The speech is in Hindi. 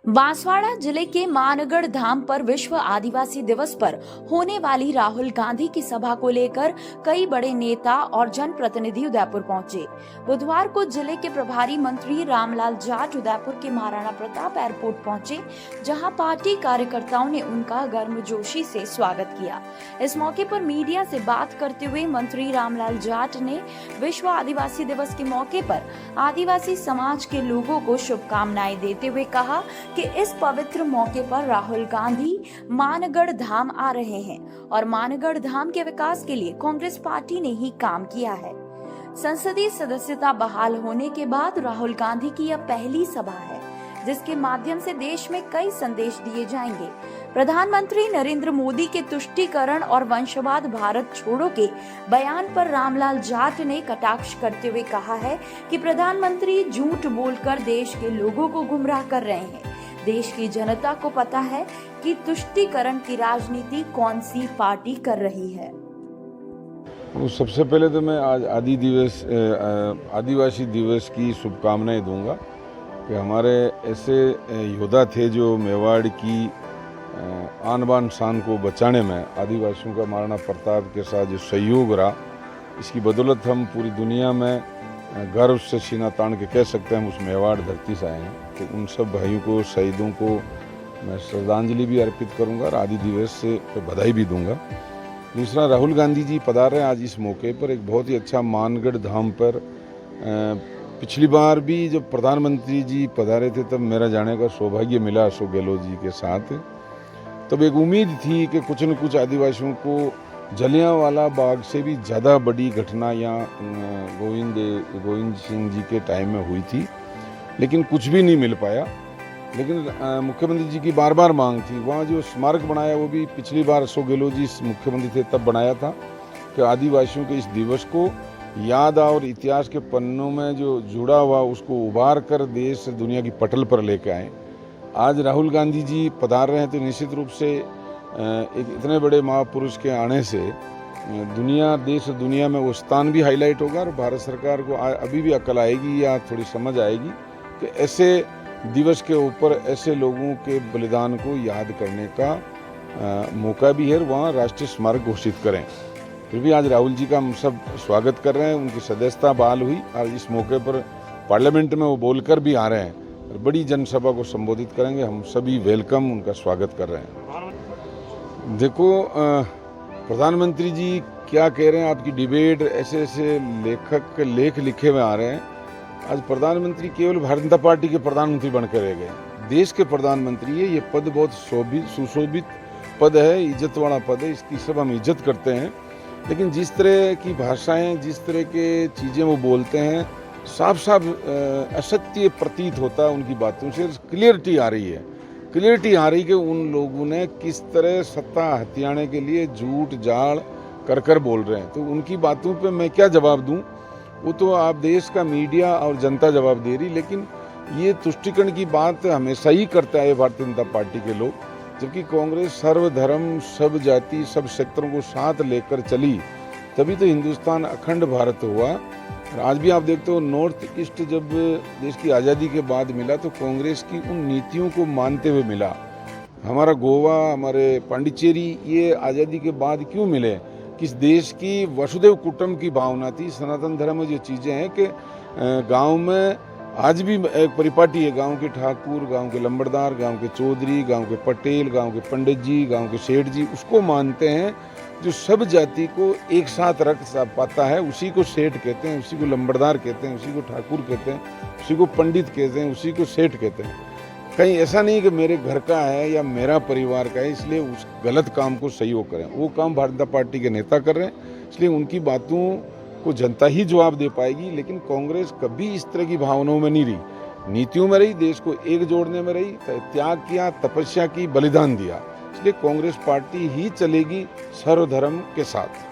बांसवाड़ा जिले के मानगढ़ धाम पर विश्व आदिवासी दिवस पर होने वाली राहुल गांधी की सभा को लेकर कई बड़े नेता और जनप्रतिनिधि उदयपुर पहुंचे। बुधवार को जिले के प्रभारी मंत्री रामलाल जाट उदयपुर के महाराणा प्रताप एयरपोर्ट पहुंचे, जहां पार्टी कार्यकर्ताओं ने उनका गर्मजोशी से स्वागत किया। इस मौके पर मीडिया से बात करते हुए मंत्री रामलाल जाट ने विश्व आदिवासी दिवस के मौके पर आदिवासी समाज के लोगों को शुभकामनाएं देते हुए कहा कि इस पवित्र मौके पर राहुल गांधी मानगढ़ धाम आ रहे हैं और मानगढ़ धाम के विकास के लिए कांग्रेस पार्टी ने ही काम किया है। संसदीय सदस्यता बहाल होने के बाद राहुल गांधी की यह पहली सभा है, जिसके माध्यम से देश में कई संदेश दिए जाएंगे। प्रधानमंत्री नरेंद्र मोदी के तुष्टीकरण और वंशवाद भारत छोड़ो के बयान पर रामलाल जाट ने कटाक्ष करते हुए कहा है कि प्रधानमंत्री झूठ बोलकर देश के लोगों को गुमराह कर रहे हैं। देश की जनता को पता है कि तुष्टीकरण की राजनीति कौन सी पार्टी कर रही है। सबसे पहले तो मैं आज आदिवासी दिवस की शुभकामनाएं दूंगा कि हमारे ऐसे योद्धा थे जो मेवाड़ की आन बान शान को बचाने में आदिवासियों का महाराणा प्रताप के साथ जो सहयोग रहा, इसकी बदौलत हम पूरी दुनिया में गर्व से सीना तान के कह सकते हैं हम उस मेवाड़ धरती से आए हैं। तो उन सब भाइयों को, शहीदों को मैं श्रद्धांजलि भी अर्पित करूंगा और आदि दिवस से तो बधाई भी दूंगा। दूसरा, राहुल गांधी जी पधार रहे हैं आज इस मौके पर एक बहुत ही अच्छा मानगढ़ धाम पर। पिछली बार भी जब प्रधानमंत्री जी पधारे थे तब मेरा जाने का सौभाग्य मिला अशोक गहलोत जी के साथ। तब एक उम्मीद थी कि कुछ न कुछ आदिवासियों को जलियांवाला बाग से भी ज़्यादा बड़ी घटना यहाँ गोविंद सिंह जी के टाइम में हुई थी, लेकिन कुछ भी नहीं मिल पाया। लेकिन मुख्यमंत्री जी की बार बार मांग थी। वहाँ जो स्मारक बनाया वो भी पिछली बार अशोक गहलोत जी मुख्यमंत्री थे तब बनाया था कि आदिवासियों के इस दिवस को याद और इतिहास के पन्नों में जो जुड़ा हुआ उसको उभार कर देश दुनिया की पटल पर लेकर आए। आज राहुल गांधी जी पधार रहे हैं तो निश्चित रूप से एक इतने बड़े महापुरुष के आने से देश दुनिया में वो स्थान भी हाईलाइट होगा और भारत सरकार को अभी भी अकल आएगी या थोड़ी समझ आएगी कि ऐसे दिवस के ऊपर ऐसे लोगों के बलिदान को याद करने का मौका भी है, वहाँ राष्ट्रीय स्मारक घोषित करें। फिर भी आज राहुल जी का हम सब स्वागत कर रहे हैं। उनकी सदस्यता बहाल हुई और इस मौके पर पार्लियामेंट में वो बोलकर भी आ रहे हैं और बड़ी जनसभा को संबोधित करेंगे। हम सभी वेलकम उनका स्वागत कर रहे हैं। देखो, प्रधानमंत्री जी क्या कह रहे हैं, आपकी डिबेट ऐसे ऐसे लेख लिखे हुए आ रहे हैं। आज प्रधानमंत्री केवल भारतीय जनता पार्टी के प्रधानमंत्री बनकर रह गए, देश के प्रधानमंत्री है। ये पद बहुत सुशोभित पद है, इज्जत वाला पद है, इसकी सब हम इज्जत करते हैं। लेकिन जिस तरह की भाषाएं, जिस तरह के चीज़ें वो बोलते हैं, साफ साफ असत्य प्रतीत होता है उनकी बातों से। क्लियरिटी आ रही है कि उन लोगों ने किस तरह सत्ता हथियाने के लिए झूठ जाड़ कर बोल रहे हैं। तो उनकी बातों पे मैं क्या जवाब दूं, वो तो आप देश का मीडिया और जनता जवाब दे रही। लेकिन ये तुष्टीकरण की बात हमेशा ही करता है भारतीय जनता पार्टी के लोग, जबकि कांग्रेस सर्वधर्म, सब जाति, सब सेक्टरों को साथ लेकर चली, तभी तो हिंदुस्तान अखंड भारत हुआ। और आज भी आप देखते हो नॉर्थ ईस्ट जब देश की आज़ादी के बाद मिला तो कांग्रेस की उन नीतियों को मानते हुए मिला। हमारा गोवा, हमारे पांडिचेरी ये आज़ादी के बाद क्यों मिले? किस देश की वसुधैव कुटुंब की भावना थी। सनातन धर्म में जो चीज़ें हैं कि गांव में आज भी एक परिपाटी है, गांव के ठाकुर, गांव के लंबड़दार, गांव के चौधरी, गांव के पटेल, गांव के पंडित जी, गांव के सेठ जी, उसको मानते हैं। जो सब जाति को एक साथ रख पाता है उसी को सेठ कहते हैं, उसी को लंबड़दार कहते हैं, उसी को ठाकुर कहते हैं, उसी को पंडित कहते हैं, उसी को सेठ कहते हैं। कहीं ऐसा नहीं कि मेरे घर का है या मेरा परिवार का है इसलिए उस गलत काम को सहयोग करें। वो काम भारतीय जनता पार्टी के नेता कर रहे हैं, इसलिए उनकी बातों को जनता ही जवाब दे पाएगी। लेकिन कांग्रेस कभी इस तरह की भावनाओं में नहीं रही, नीतियों में रही, देश को एक जोड़ने में रही, त्याग किया, तपस्या की, बलिदान दिया। इसलिए कांग्रेस पार्टी ही चलेगी सर्वधर्म के साथ।